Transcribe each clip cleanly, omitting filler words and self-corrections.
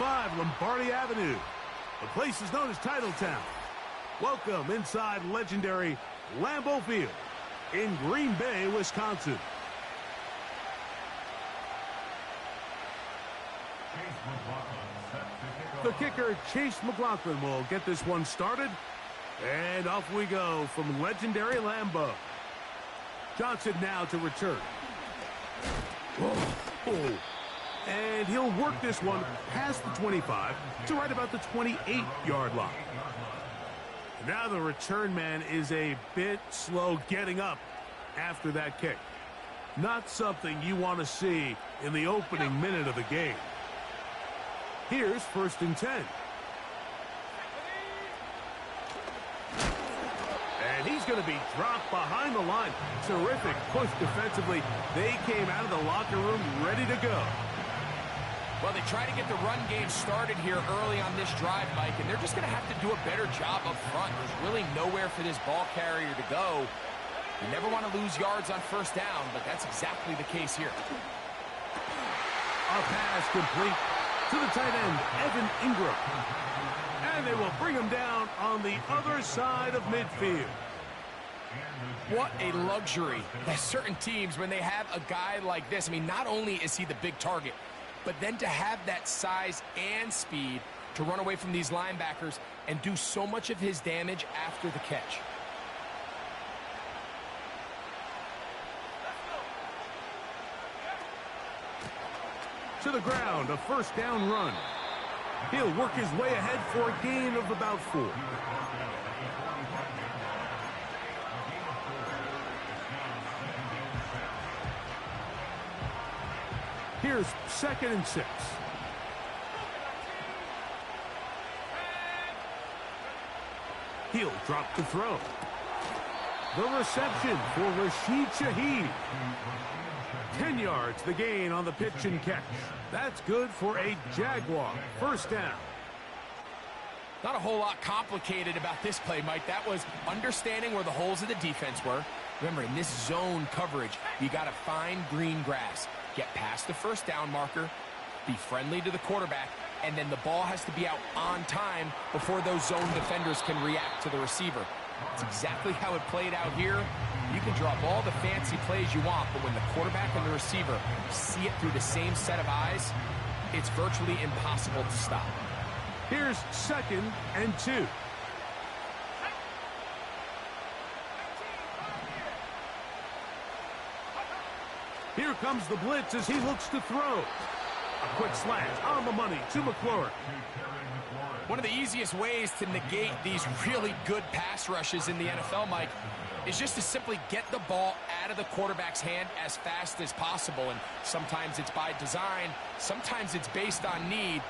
TT25 Lombardi Avenue. The place is known as Titletown. Welcome inside legendary Lambeau Field in Green Bay, Wisconsin. The kicker, Chase McLaughlin, will get this one started. And off we go from legendary Lambeau. Johnson now to return. Oh. And he'll work this one past the 25 to right about the 28-yard line. Now the return man is a bit slow getting up after that kick. Not something you want to see in the opening minute of the game. Here's 1st and 10. And he's going to be dropped behind the line. Terrific push defensively. They came out of the locker room ready to go. Well, they try to get the run game started here early on this drive, Mike, and they're just going to have to do a better job up front. There's really nowhere for this ball carrier to go. You never want to lose yards on 1st down, but that's exactly the case here. A pass complete to the tight end, Evan Ingram. And they will bring him down on the other side of midfield. What a luxury that certain teams, when they have a guy like this, I mean, not only is he the big target, but then to have that size and speed to run away from these linebackers and do so much of his damage after the catch. To the ground, a 1st down run. He'll work his way ahead for a gain of about 4. Here's 2nd and 6. He'll drop to throw. The reception for Rashid Shaheed. 10 yards, the gain on the pitch and catch. That's good for a Jaguar. 1st down. Not a whole lot complicated about this play, Mike. That was understanding where the holes of the defense were. Remember, in this zone coverage, you got to find green grass. Get past the 1st down marker, be friendly to the quarterback, and then the ball has to be out on time before those zone defenders can react to the receiver. That's exactly how it played out here. You can draw up all the fancy plays you want, but when the quarterback and the receiver see it through the same set of eyes, it's virtually impossible to stop. Here's 2nd and 2. Here comes the blitz as he looks to throw. A quick slant on the money to McLaurin. One of the easiest ways to negate these really good pass rushes in the NFL, Mike, is just to simply get the ball out of the quarterback's hand as fast as possible. And sometimes it's by design, sometimes it's based on need.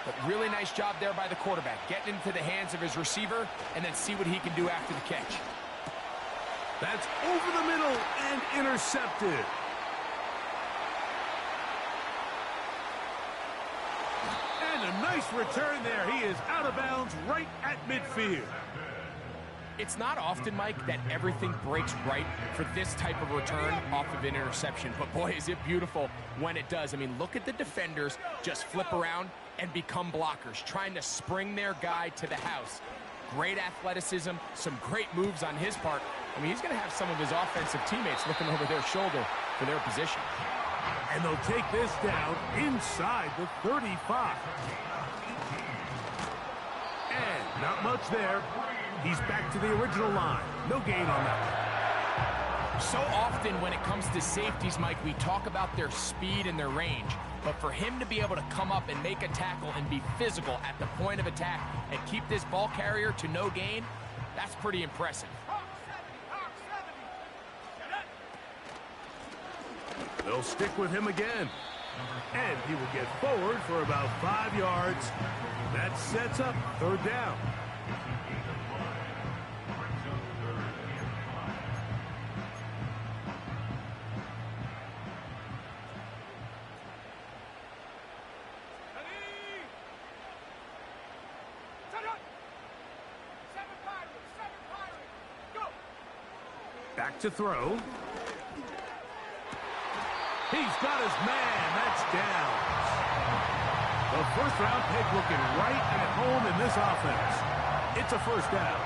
But really nice job there by the quarterback, getting into the hands of his receiver and then see what he can do after the catch. That's over the middle and intercepted. And a nice return there. He is out of bounds right at midfield. It's not often, Mike, that everything breaks right for this type of return off of an interception. But boy, is it beautiful when it does. I mean, look at the defenders just flip around and become blockers, trying to spring their guy to the house. Great athleticism, some great moves on his part. I mean, he's going to have some of his offensive teammates looking over their shoulder for their position. And they'll take this down inside the 35. And not much there. He's back to the original line. No gain on that. So often when it comes to safeties, Mike, we talk about their speed and their range. But for him to be able to come up and make a tackle and be physical at the point of attack and keep this ball carrier to no gain, that's pretty impressive. They'll stick with him again. And he will get forward for about 5 yards. That sets up 3rd down. Back to throw. He's got his man. That's down. The first-round pick looking right at home in this offense. It's a first down.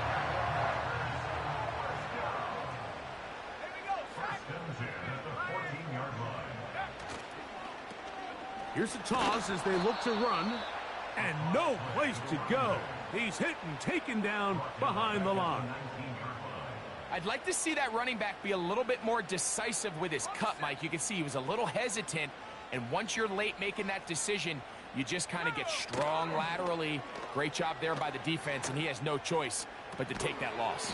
Here's the toss as they look to run. And no place to go. He's hit and taken down behind the line. I'd like to see that running back be a little bit more decisive with his cut, Mike. You can see he was a little hesitant, and once you're late making that decision, you just kind of get strong laterally. Great job there by the defense, and he has no choice but to take that loss.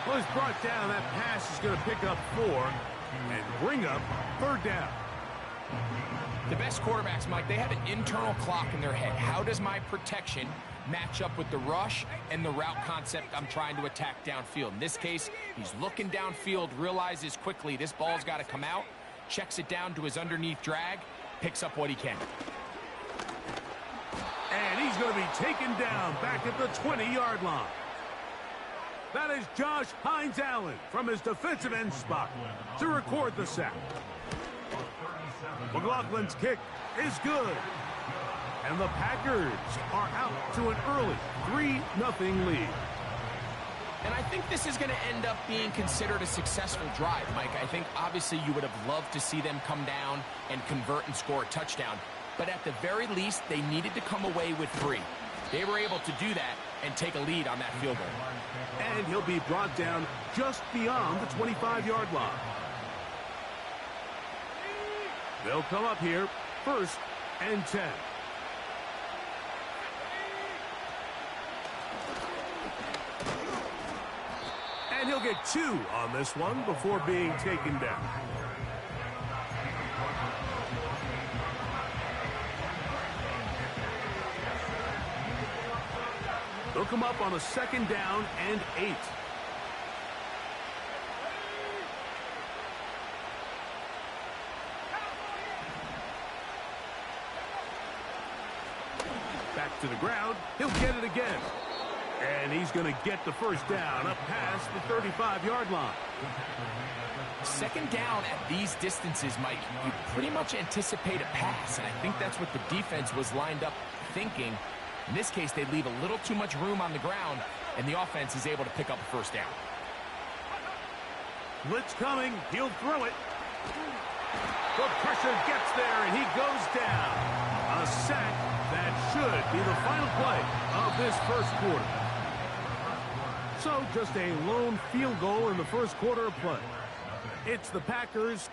Well, he's brought down. That pass is going to pick up 4 and bring up third down. The best quarterbacks, Mike, they have an internal clock in their head. How does my protection match up with the rush and the route concept I'm trying to attack downfield? In this case, he's looking downfield, realizes quickly this ball's got to come out, checks it down to his underneath drag, picks up what he can. And he's going to be taken down back at the 20-yard line. That is Josh Hines-Allen from his defensive end spot to record the sack. McLaughlin's kick is good. And the Packers are out to an early 3-0 lead. And I think this is going to end up being considered a successful drive, Mike. I think obviously you would have loved to see them come down and convert and score a touchdown. But at the very least, they needed to come away with 3. They were able to do that and take a lead on that field goal. And he'll be brought down just beyond the 25-yard line. They'll come up here, 1st and 10. And he'll get 2 on this one before being taken down. They'll come up on a 2nd down and 8. Back to the ground. He'll get it again. And he's going to get the first down up past the 35-yard line. 2nd down at these distances, Mike, you pretty much anticipate a pass, and I think that's what the defense was lined up thinking. In this case, they leave a little too much room on the ground, and the offense is able to pick up a first down. Blitz coming. He'll throw it. The pressure gets there, and he goes down. A sack that should be the final play of this first quarter. So just a lone field goal in the first quarter of play. It's the Packers.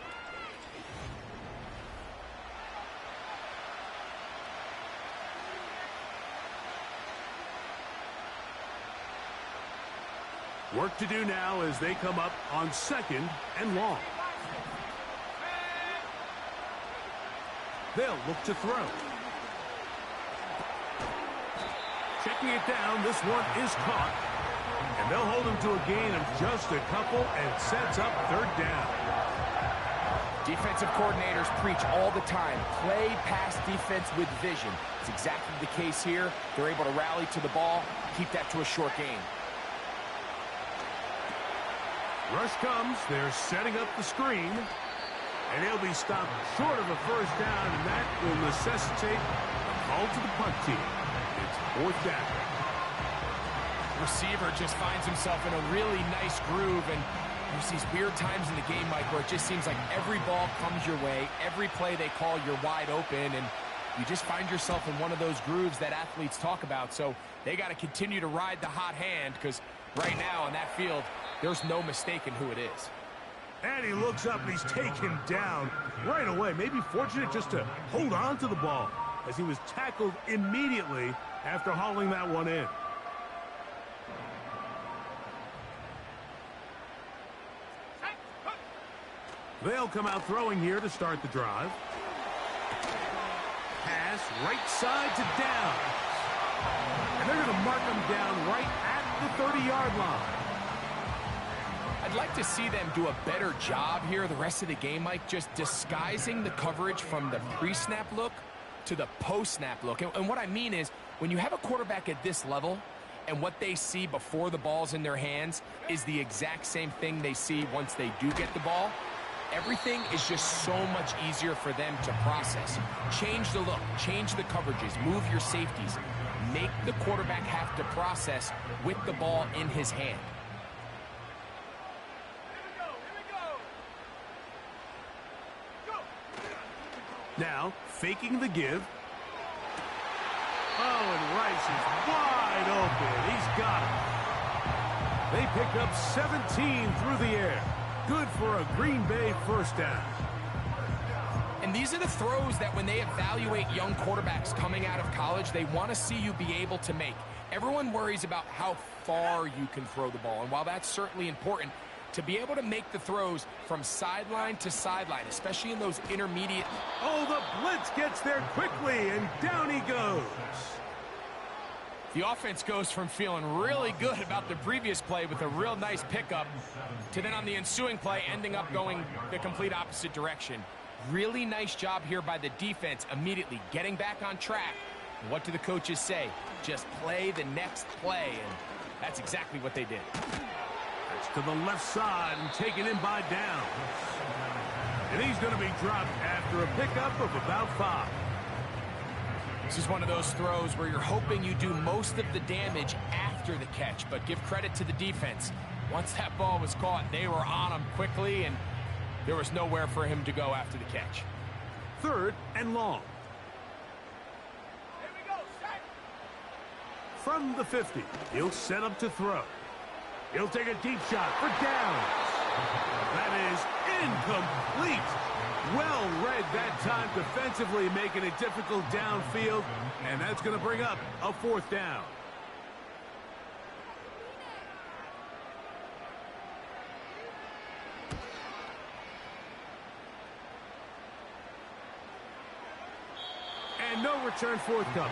Work to do now as they come up on 2nd and long. They'll look to throw. Checking it down, this one is caught. And they'll hold him to a gain of just a couple and sets up 3rd down. Defensive coordinators preach all the time, play pass defense with vision. It's exactly the case here. They're able to rally to the ball, keep that to a short gain. Rush comes. They're setting up the screen. And he'll be stopped short of a first down, and that will necessitate a call to the punt team. It's 4th down. Receiver just finds himself in a really nice groove, and there's these weird times in the game, Mike, where it just seems like every ball comes your way, every play they call, you're wide open, and you just find yourself in one of those grooves that athletes talk about. So they got to continue to ride the hot hand, because right now on that field, there's no mistaking who it is. And he looks up and he's taken down right away. Maybe fortunate just to hold on to the ball as he was tackled immediately after hauling that one in. They'll come out throwing here to start the drive. Pass right side to down. And they're going to mark him down right at the 30-yard line. I'd like to see them do a better job here the rest of the game, Mike, just disguising the coverage from the pre-snap look to the post-snap look. And what I mean is, when you have a quarterback at this level and what they see before the ball's in their hands is the exact same thing they see once they do get the ball, everything is just so much easier for them to process. Change the look, change the coverages, move your safeties. Make the quarterback have to process with the ball in his hand. Now, faking the give. Oh, and Rice is wide open. He's got it. They pick up 17 through the air. Good for a Green Bay first down. And these are the throws that when they evaluate young quarterbacks coming out of college, they want to see you be able to make. Everyone worries about how far you can throw the ball. And while that's certainly important, to be able to make the throws from sideline to sideline, especially in those intermediate... Oh, the blitz gets there quickly, and down he goes. The offense goes from feeling really good about the previous play with a real nice pickup to then on the ensuing play ending up going the complete opposite direction. Really nice job here by the defense immediately getting back on track. And what do the coaches say? Just play the next play, and that's exactly what they did. That's to the left side and taken in by Downs. And he's going to be dropped after a pickup of about 5. This is one of those throws where you're hoping you do most of the damage after the catch, but give credit to the defense. Once that ball was caught, they were on him quickly, and there was nowhere for him to go after the catch. 3rd and long. Here we go, set. From the 50, he'll set up to throw. He'll take a deep shot for Downs. That is incomplete. Well read that time defensively, making it difficult downfield, and that's going to bring up a 4th down. And no return forthcoming.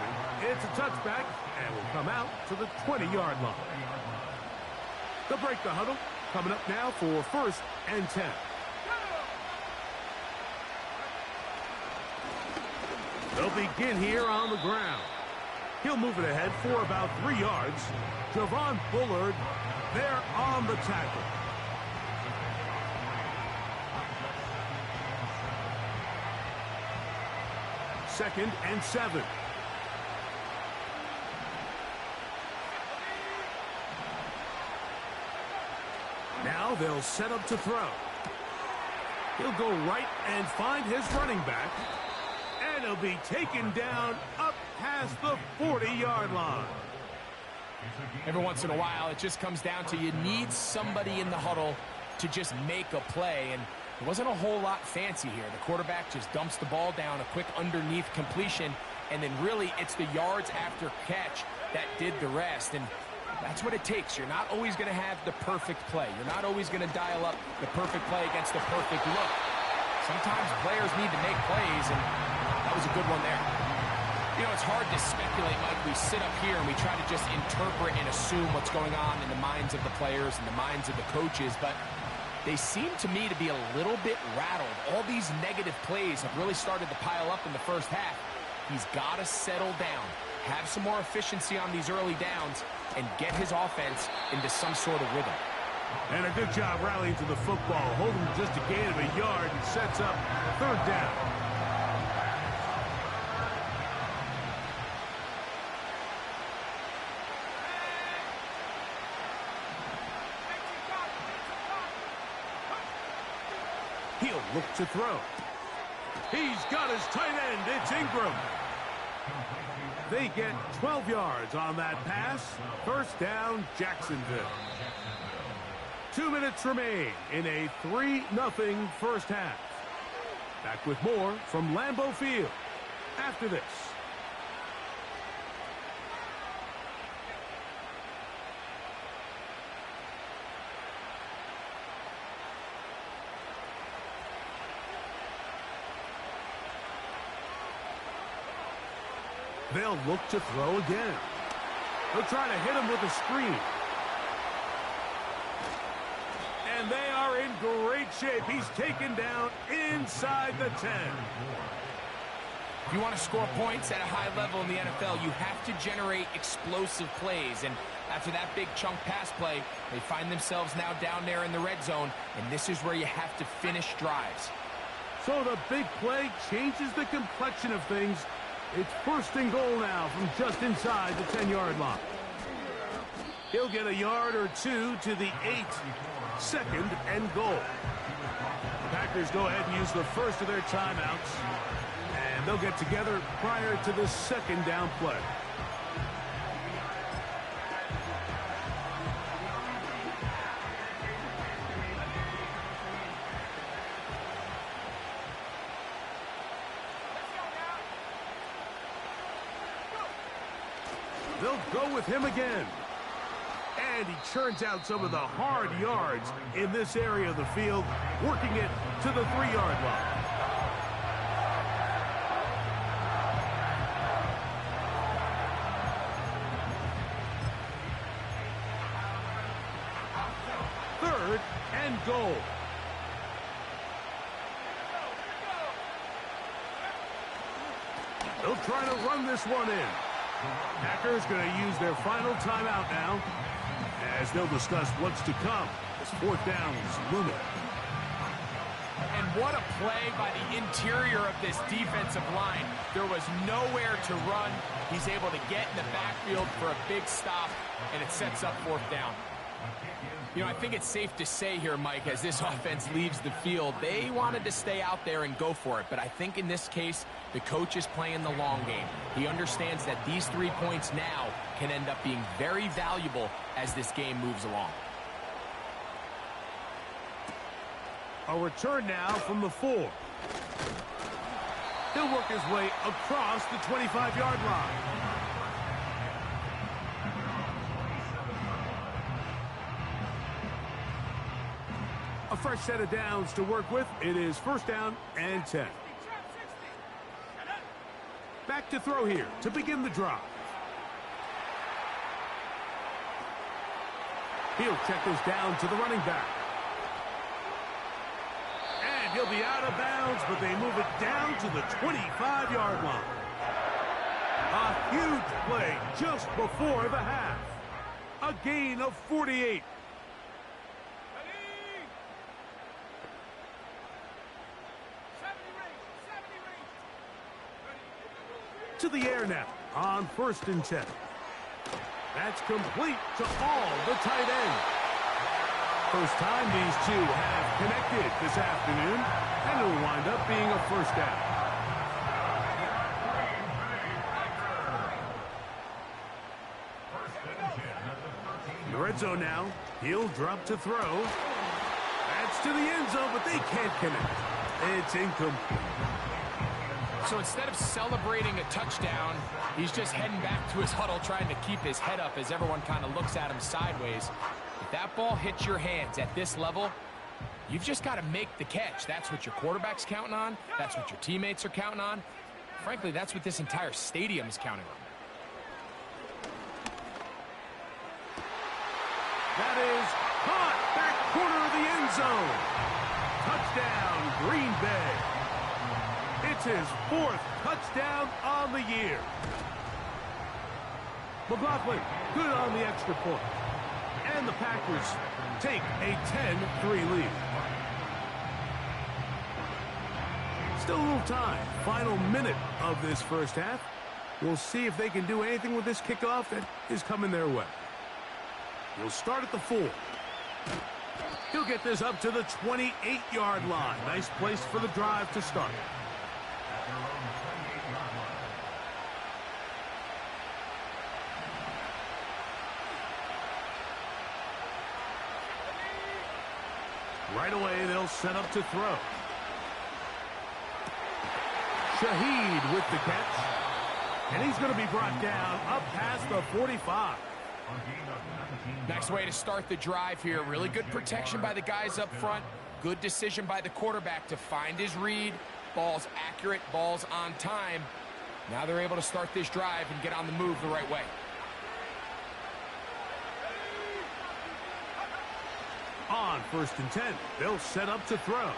It's a touchback, and will come out to the 20-yard line. They'll break the huddle. Coming up now for 1st and 10. They'll begin here on the ground. He'll move it ahead for about 3 yards. Javon Bullard there on the tackle. Second and 7. Now they'll set up to throw. He'll go right and find his running back. And he'll be taken down up past the 40-yard line. Every once in a while, it just comes down to you need somebody in the huddle to just make a play. And it wasn't a whole lot fancy here. The quarterback just dumps the ball down, a quick underneath completion, and then really it's the yards after catch that did the rest. And that's what it takes. You're not always going to have the perfect play. You're not always going to dial up the perfect play against the perfect look. Sometimes players need to make plays, and that was a good one there. You know, it's hard to speculate, Mike. We sit up here and we try to just interpret and assume what's going on in the minds of the players and the minds of the coaches, but they seem to me to be a little bit rattled. All these negative plays have really started to pile up in the first half. He's got to settle down, have some more efficiency on these early downs, and get his offense into some sort of rhythm. And a good job rallying to the football, holding just a gain of a yard and sets up 3rd down. He'll look to throw. He's got his tight end. It's Ingram. They get 12 yards on that pass. 1st down, Jacksonville. 2 minutes remain in a 3-0 first half. Back with more from Lambeau Field after this. They'll look to throw again. They'll try to hit him with a screen. And they are in great shape. He's taken down inside the 10. If you want to score points at a high level in the NFL, you have to generate explosive plays. And after that big chunk pass play, they find themselves now down there in the red zone, and this is where you have to finish drives. So the big play changes the complexion of things. It's 1st and goal now from just inside the 10-yard line. He'll get a yard or two to the 8. 2nd and goal. The Packers go ahead and use the first of their timeouts, and they'll get together prior to the 2nd down play. They'll go with him again. And he churns out some of the hard yards in this area of the field, working it to the 3-yard line. Third and goal. They'll try to run this one in. Packers going to use their final timeout now, as they'll discuss what's to come as 4th down is looming. And what a play by the interior of this defensive line. There was nowhere to run. He's able to get in the backfield for a big stop, and it sets up 4th down. You know, I think it's safe to say here, Mike, as this offense leaves the field, they wanted to stay out there and go for it. But I think in this case, the coach is playing the long game. He understands that these 3 points now can end up being very valuable as this game moves along. A return now from the 4. He'll work his way across the 25-yard line. A fresh set of downs to work with. It is 1st down and 10. Back to throw here to begin the drive. He'll check this down to the running back. And he'll be out of bounds, but they move it down to the 25-yard line. A huge play just before the half. A gain of 48. To the air now on 1st and 10. That's complete to all the tight ends. First time these two have connected this afternoon, and it'll wind up being a 1st down. In the red zone now, he'll drop to throw. That's to the end zone, but they can't connect. It's incomplete. So instead of celebrating a touchdown, he's just heading back to his huddle trying to keep his head up as everyone kind of looks at him sideways. If that ball hits your hands at this level, you've just got to make the catch. That's what your quarterback's counting on. That's what your teammates are counting on. Frankly, that's what this entire stadium is counting on. That is caught back corner of the end zone. Touchdown, Green Bay. It's his 4th touchdown on the year. McLaughlin, good on the extra point. And the Packers take a 10-3 lead. Still a little time. Final minute of this 1st half. We'll see if they can do anything with this kickoff that is coming their way. He'll start at the 4. He'll get this up to the 28-yard line. Nice place for the drive to start. Right away, they'll set up to throw. Shaheed with the catch. And he's going to be brought down up past the 45. Next way to start the drive here. Really good protection by the guys up front. Good decision by the quarterback to find his read. Ball's accurate, ball's on time. Now they're able to start this drive and get on the move the right way. On 1st and 10, they'll set up to throw.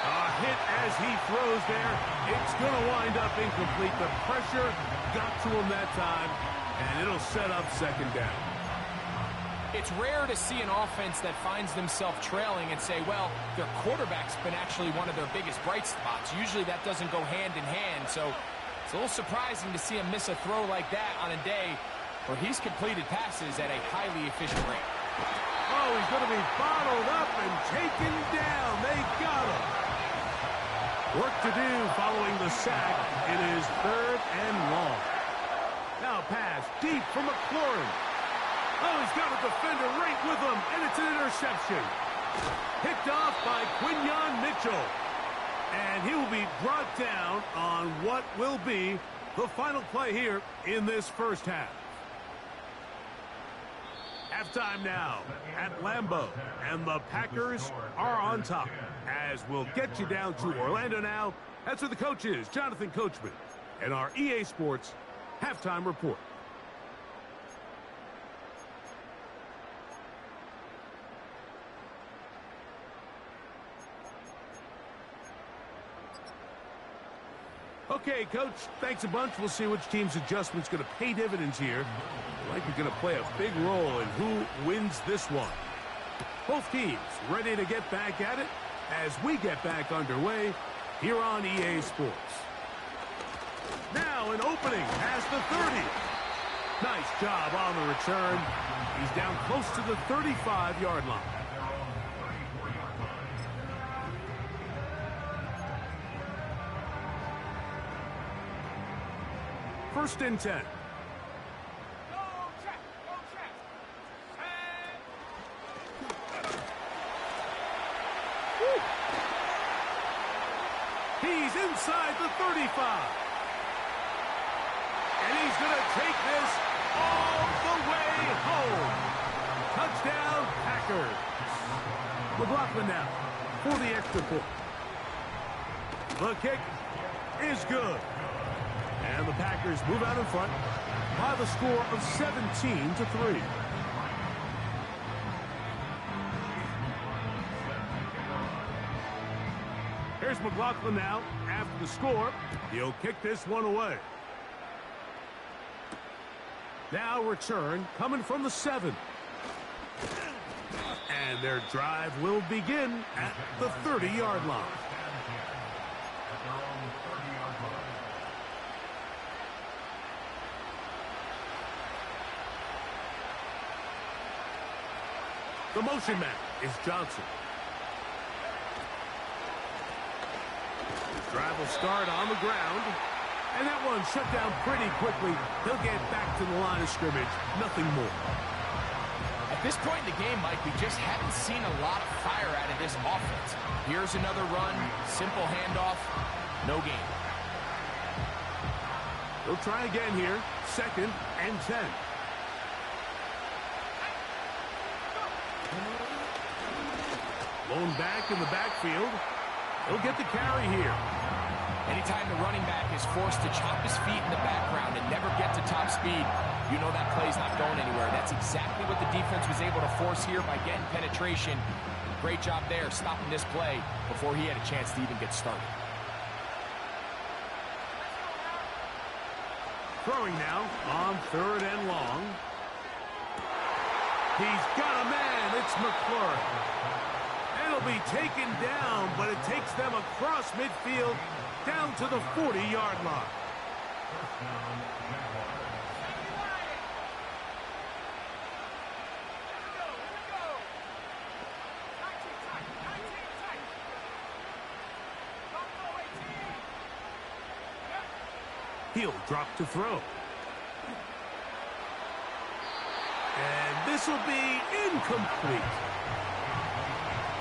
A hit as he throws there. It's going to wind up incomplete. The pressure got to him that time, and it'll set up second down. It's rare to see an offense that finds themselves trailing and say, well, their quarterback's been actually one of their biggest bright spots. Usually that doesn't go hand in hand, so it's a little surprising to see him miss a throw like that on a day where he's completed passes at a highly efficient rate. Oh, he's going to be bottled up and taken down. They got him. Work to do following the sack. It is 3rd and long. Now pass deep for McLaurin. Oh, he's got a defender right with him, and it's an interception. Picked off by Quinyon Mitchell. And he will be brought down on what will be the final play here in this first half. Halftime now at Lambeau, and the Packers are on top. As we'll get you down to Orlando now, that's where the coach is, Jonathan Coachman, and our EA Sports Halftime Report. Okay, Coach, thanks a bunch. We'll see which team's adjustment's going to pay dividends here. Like we're going to play a big role in who wins this one. Both teams ready to get back at it as we get back underway here on EA Sports. Now an opening past the 30. Nice job on the return. He's down close to the 35-yard line. First and 10. He's inside the 35. And he's going to take this all the way home. Touchdown, Packers. McLaughlin now for the extra point. The kick is good. And the Packers move out in front by the score of 17-3. Here's McLaughlin now after the score. He'll kick this one away. Now return coming from the 7. And their drive will begin at the 30-yard line. The motion man is Johnson. The drive will start on the ground. And that one shut down pretty quickly. He'll get back to the line of scrimmage. Nothing more. At this point in the game, Mike, we just haven't seen a lot of fire out of this offense. Here's another run. Simple handoff. No gain. They'll try again here. 2nd and 10. Blown back in the backfield. He'll get the carry here. Anytime the running back is forced to chop his feet in the background and never get to top speed, you know that play's not going anywhere. That's exactly what the defense was able to force here by getting penetration. Great job there, stopping this play before he had a chance to even get started. Throwing now on 3rd and long. He's got a man. It's McLaurin. It'll be taken down, but it takes them across midfield down to the 40-yard line. He'll drop to throw. And this will be incomplete.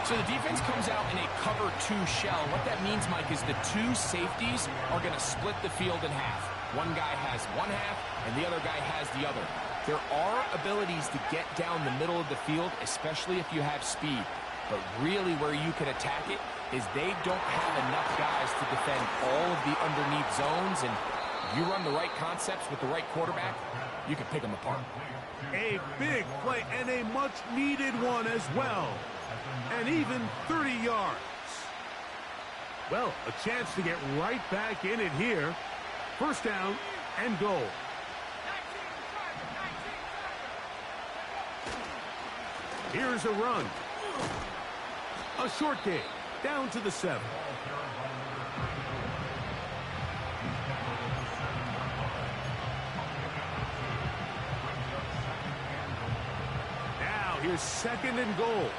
So the defense comes out in a cover 2 shell. What that means, Mike, is the 2 safeties are going to split the field in half. One guy has one half, and the other guy has the other. There are abilities to get down the middle of the field, especially if you have speed. But really where you can attack it is they don't have enough guys to defend all of the underneath zones, and you run the right concepts with the right quarterback, you can pick them apart. A big play and a much-needed one as well. And even 30 yards. Well, a chance to get right back in it here. First down and goal. Here's a run. A short gain. Down to the 7. Now here's second and goal.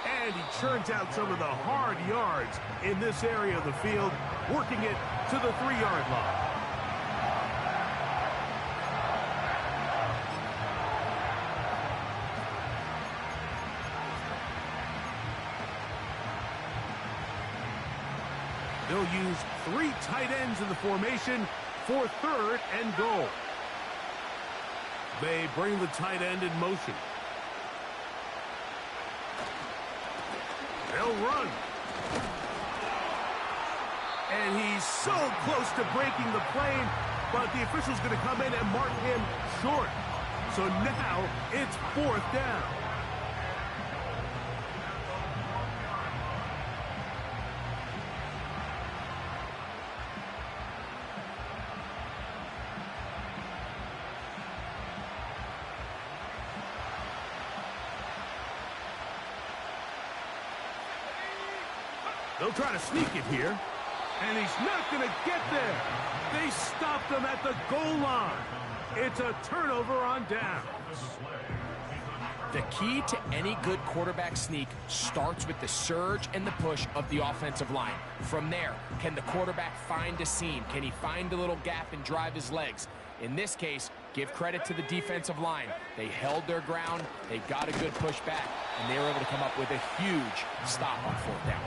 And he churns out some of the hard yards in this area of the field, working it to the 3-yard line. They'll use 3 tight ends in the formation for third and goal. They bring the tight end in motion. They'll run. And he's so close to breaking the plane, but the official's going to come in and mark him short. So now it's 4th down. They'll try to sneak it here. And he's not going to get there. They stopped him at the goal line. It's a turnover on downs. The key to any good quarterback sneak starts with the surge and the push of the offensive line. From there, can the quarterback find a seam? Can he find a little gap and drive his legs? In this case, give credit to the defensive line. They held their ground, they got a good push back, and they were able to come up with a huge stop on 4th down.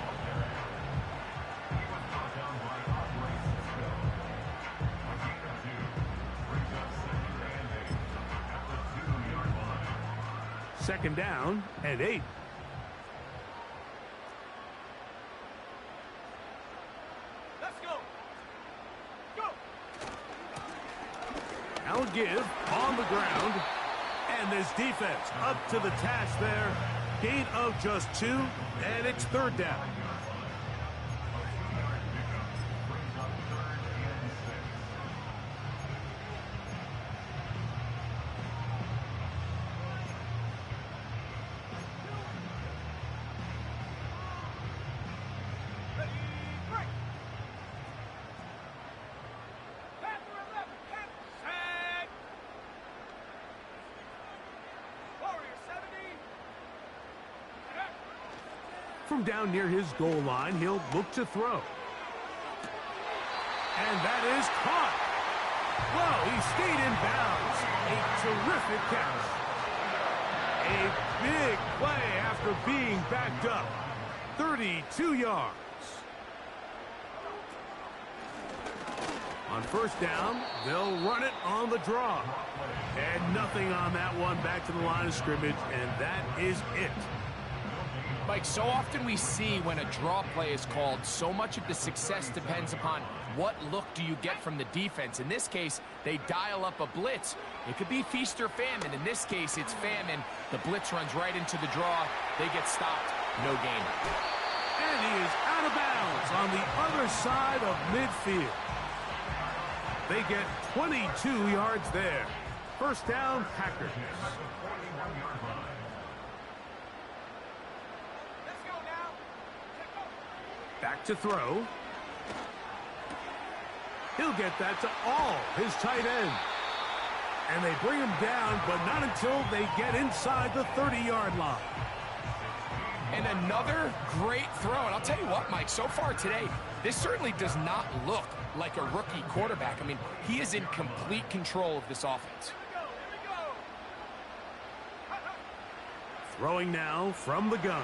Second down and 8. Let's go. Go. Now a give on the ground. And this defense up to the task there. Gain of just 2, and it's 3rd down. From down near his goal line, he'll look to throw. And that is caught. Well, he stayed in bounds. A terrific catch. A big play after being backed up. 32 yards. On first down, they'll run it on the draw. And nothing on that one, back to the line of scrimmage, and that is it. Mike, so often we see when a draw play is called, so much of the success depends upon what look do you get from the defense. In this case, they dial up a blitz. It could be feast or famine. In this case, it's famine. The blitz runs right into the draw. They get stopped. No gain. And he is out of bounds on the other side of midfield. They get 22 yards there. First down, Packers. Back to throw. He'll get that to all his tight end. And they bring him down, but not until they get inside the 30-yard line. And another great throw. And I'll tell you what, Mike, so far today, this certainly does not look like a rookie quarterback. I mean, he is in complete control of this offense. Throwing now from the gun.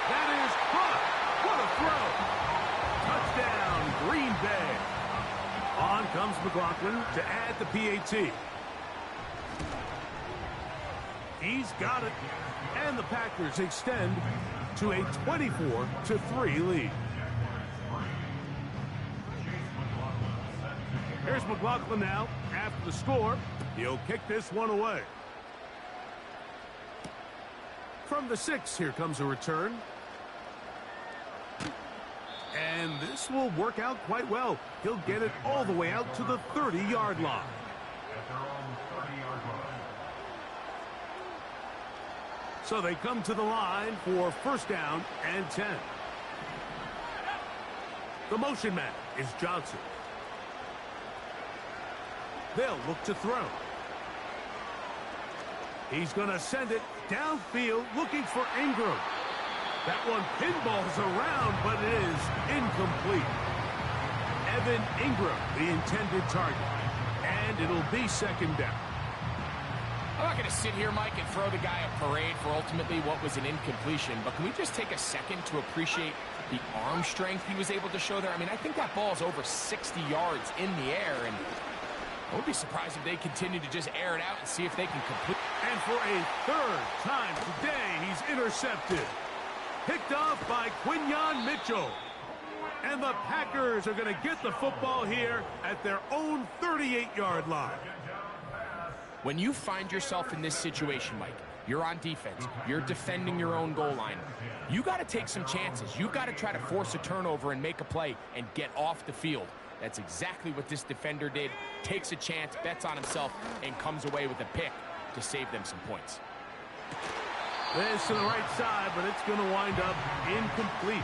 That is caught. What a throw. Touchdown, Green Bay. On comes McLaughlin to add the PAT. He's got it. And the Packers extend to a 24-3 lead. Here's Here's McLaughlin now. After the score, he'll kick this one away. From the 6, here comes a return. And this will work out quite well. He'll get it all the way out to the 30-yard line. So they come to the line for first down and 10. The motion man is Johnson. They'll look to throw. He's going to send it downfield looking for Ingram. That one pinballs around, but it is incomplete. Evan Ingram, the intended target. And it'll be second down. I'm not going to sit here, Mike, and throw the guy a parade for ultimately what was an incompletion, but can we just take a second to appreciate the arm strength he was able to show there? I mean, I think that ball's over 60 yards in the air, and I would be surprised if they continue to just air it out and see if they can complete. And for a third time today, he's intercepted. Picked off by Quinyon Mitchell. And the Packers are going to get the football here at their own 38-yard line. When you find yourself in this situation, Mike, you're on defense, you're defending your own goal line, you got to take some chances. You got to try to force a turnover and make a play and get off the field. That's exactly what this defender did. Takes a chance, bets on himself, and comes away with a pick to save them some points. This to the right side, but it's going to wind up incomplete.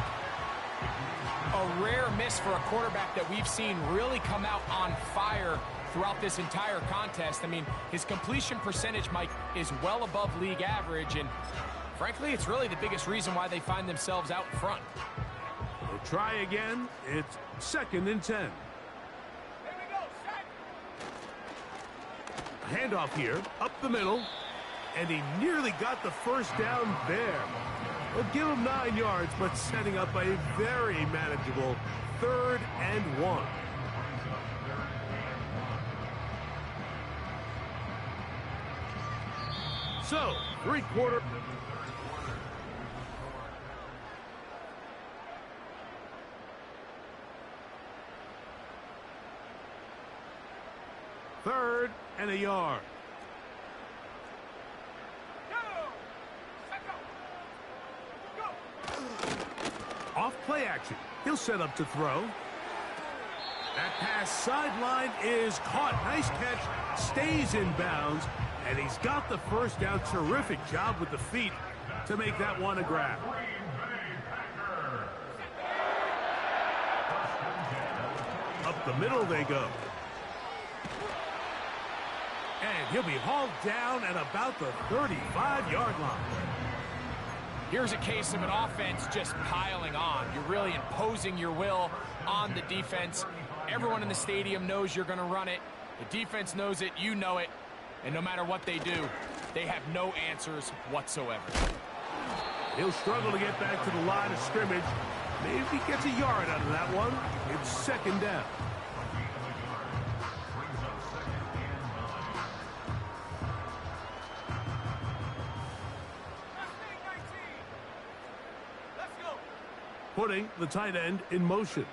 A rare miss for a quarterback that we've seen really come out on fire throughout this entire contest. I mean, his completion percentage, Mike, is well above league average, and frankly, it's really the biggest reason why they find themselves out in front. They'll try again. It's second and 10. Here we go, set. Handoff here, up the middle, and he nearly got the first down there. They'll give him 9 yards, but setting up a very manageable 3rd and 1. So, three-quarter. Third and a yard. Off play action. He'll set up to throw. That pass sideline is caught. Nice catch. Stays in bounds. And he's got the first down. Terrific job with the feet to make that one a grab. Up the middle they go. And he'll be hauled down at about the 35-yard line. Here's a case of an offense just piling on. You're really imposing your will on the defense. Everyone in the stadium knows you're going to run it. The defense knows it. You know it. And no matter what they do, they have no answers whatsoever. He'll struggle to get back to the line of scrimmage. Maybe he gets a yard out of that one. It's second down. Putting the tight end in motion.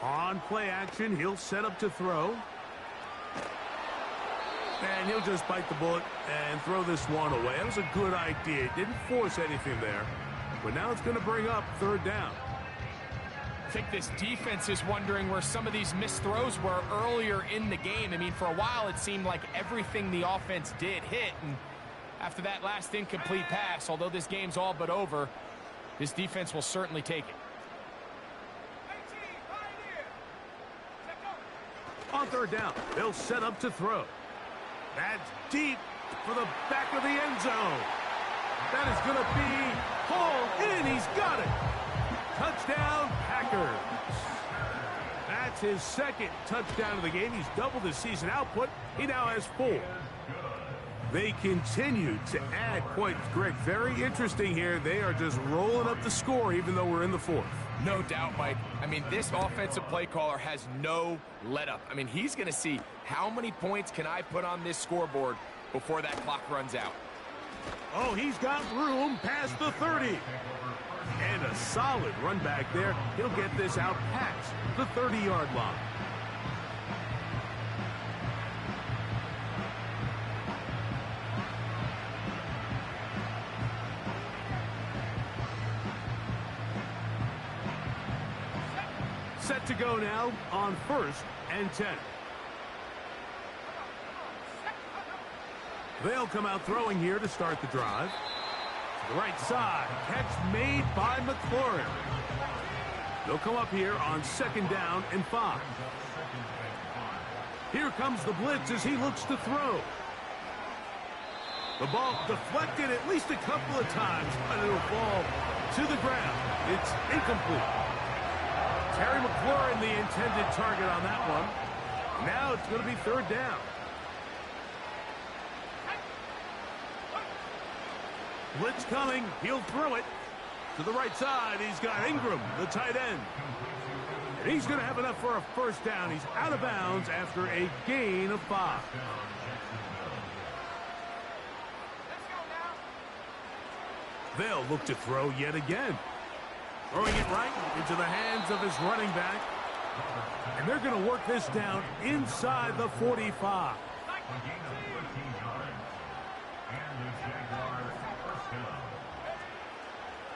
On play action, he'll set up to throw. And he'll just bite the bullet and throw this one away. That was a good idea. Didn't force anything there. But now it's going to bring up third down. I think this defense is wondering where some of these missed throws were earlier in the game. I mean, for a while it seemed like everything the offense did hit. And after that last incomplete pass, although this game's all but over, this defense will certainly take it. On third down, they'll set up to throw. That's deep for the back of the end zone. That is going to be hauled in. He's got it. Touchdown, Packers. That's his second touchdown of the game. He's doubled his season output. He now has 4. They continue to add points. Greg, very interesting here. They are just rolling up the score even though we're in the 4th. No doubt, Mike. I mean, this offensive play caller has no let up. I mean, he's going to see how many points can I put on this scoreboard before that clock runs out. Oh, he's got room past the 30. And a solid run back there. He'll get this out past the 30-yard line. Set to go now on 1st and 10. They'll come out throwing here to start the drive. To the right side. Catch made by McLaurin. They'll come up here on 2nd down and 5. Here comes the blitz as he looks to throw. The ball deflected at least a couple of times, but it'll fall to the ground. It's incomplete. Terry McLaurin, the intended target on that one. Now it's going to be 3rd down. Blitz coming. He'll throw it. To the right side, he's got Ingram, the tight end. And he's going to have enough for a 1st down. He's out of bounds after a gain of 5. They'll look to throw yet again. Throwing it right into the hands of his running back. And they're going to work this down inside the 45.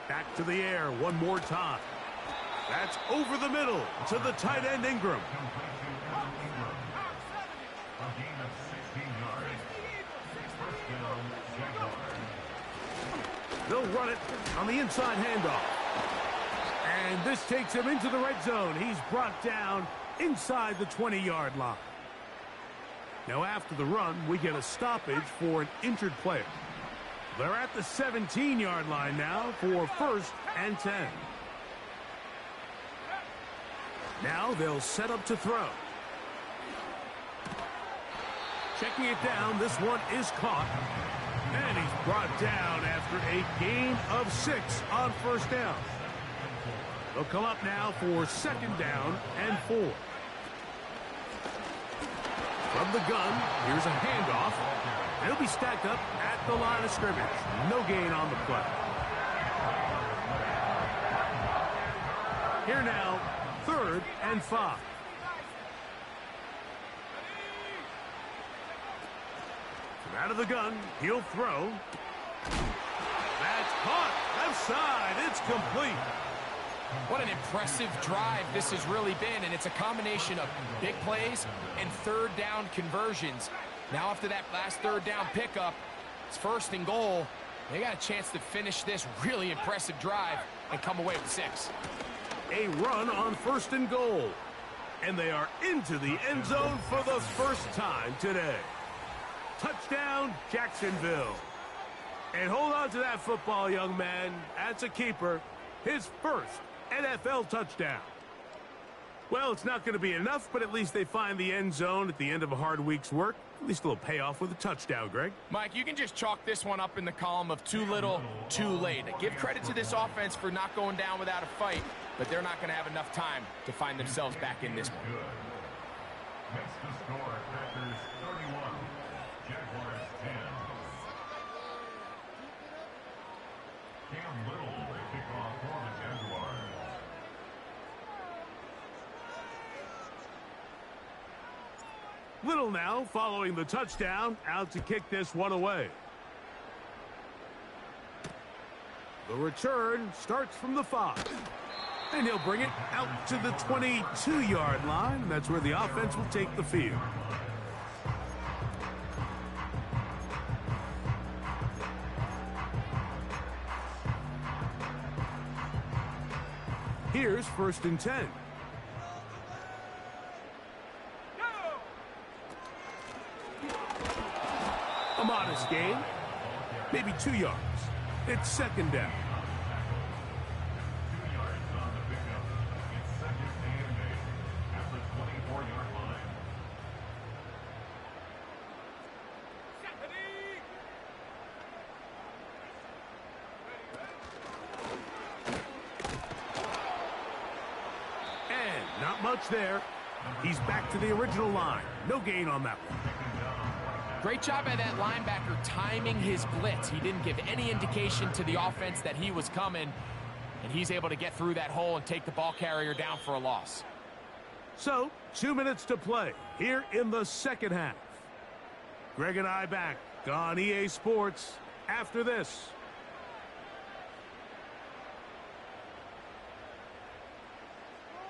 Back to the air one more time. That's over the middle to the tight end Ingram. They'll run it on the inside handoff. And this takes him into the red zone. He's brought down inside the 20-yard line. Now after the run, we get a stoppage for an injured player. They're at the 17-yard line now for 1st and 10. Now they'll set up to throw. Checking it down, this one is caught. And he's brought down after a gain of 6 on 1st down. They'll come up now for 2nd down and 4. From the gun, here's a handoff. And he'll be stacked up at the line of scrimmage. No gain on the play. Here now, 3rd and 5. From out of the gun, he'll throw. That's caught. Left side. It's complete. What an impressive drive this has really been, and it's a combination of big plays and 3rd down conversions. Now after that last 3rd down pickup, it's 1st and goal. They got a chance to finish this really impressive drive and come away with 6. A run on 1st and goal. And they are into the end zone for the 1st time today. Touchdown, Jacksonville. And hold on to that football, young man. That's a keeper. His 1st NFL touchdown. Well, it's not going to be enough, but at least they find the end zone at the end of a hard week's work. At least a little payoff with a touchdown, Greg. Mike, you can just chalk this one up in the column of too little, too late. Give credit to this offense for not going down without a fight, but they're not going to have enough time to find themselves back in this one. Next to score, Packers 31, Jaguars 10. Cam Little will kick off for the Jaguars. Little now following the touchdown, out to kick this one away. The return starts from the 5. And he'll bring it out to the 22-yard line. That's where the offense will take the field. Here's 1st and 10. A modest gain, maybe 2 yards. It's 2nd down. 2 yards on the pickup. It's 2nd and 8 at the 24-yard line. And not much there. He's back to the original line. No gain on that one. Great job by that linebacker timing his blitz. He didn't give any indication to the offense that he was coming, and he's able to get through that hole and take the ball carrier down for a loss. So, 2 minutes to play here in the 2nd half. Greg and I back on EA Sports after this.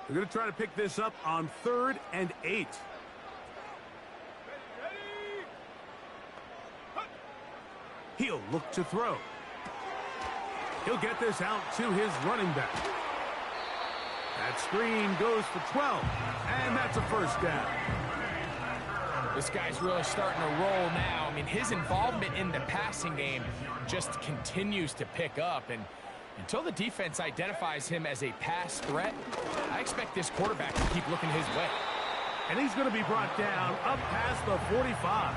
They're going to try to pick this up on 3rd and 8. He'll look to throw. He'll get this out to his running back. That screen goes for 12, and that's a first down. This guy's really starting to roll now. I mean, his involvement in the passing game just continues to pick up, and until the defense identifies him as a pass threat, I expect this quarterback to keep looking his way. And he's going to be brought down up past the 45.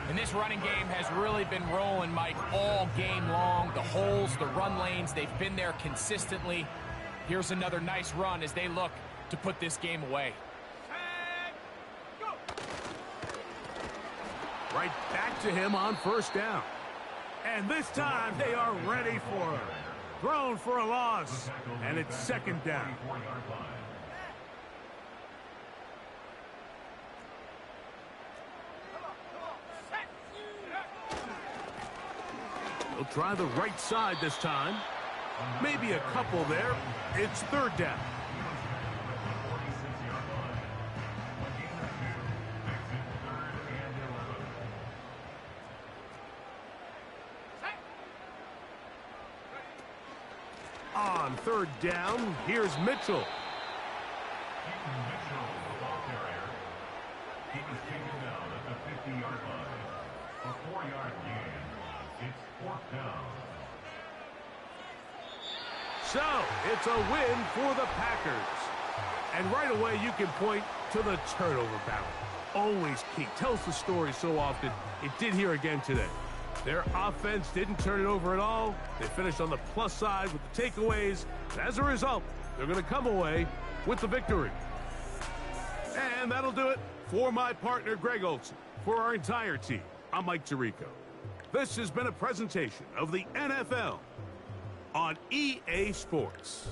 And this running game has really been rolling, Mike, all game long. The holes, the run lanes, they've been there consistently. Here's another nice run as they look to put this game away. Right back to him on first down. And this time they are ready for him. Thrown for a loss, and it's second down. He'll try the right side this time. Maybe a couple there. It's third down. On third down, here's Mitchell. He was taken down at the 50-yard line. A 4-yard gain. It's fourth down. So, it's a win for the Packers. And right away, you can point to the turnover battle. Always key. Tells the story so often. It did here again today. Their offense didn't turn it over at all. They finished on the plus side with the takeaways. And as a result, they're going to come away with the victory. And that'll do it for my partner, Greg Olson. For our entire team, I'm Mike Tirico. This has been a presentation of the NFL on EA Sports.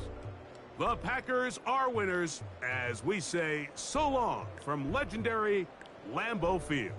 The Packers are winners as we say so long from legendary Lambeau Field.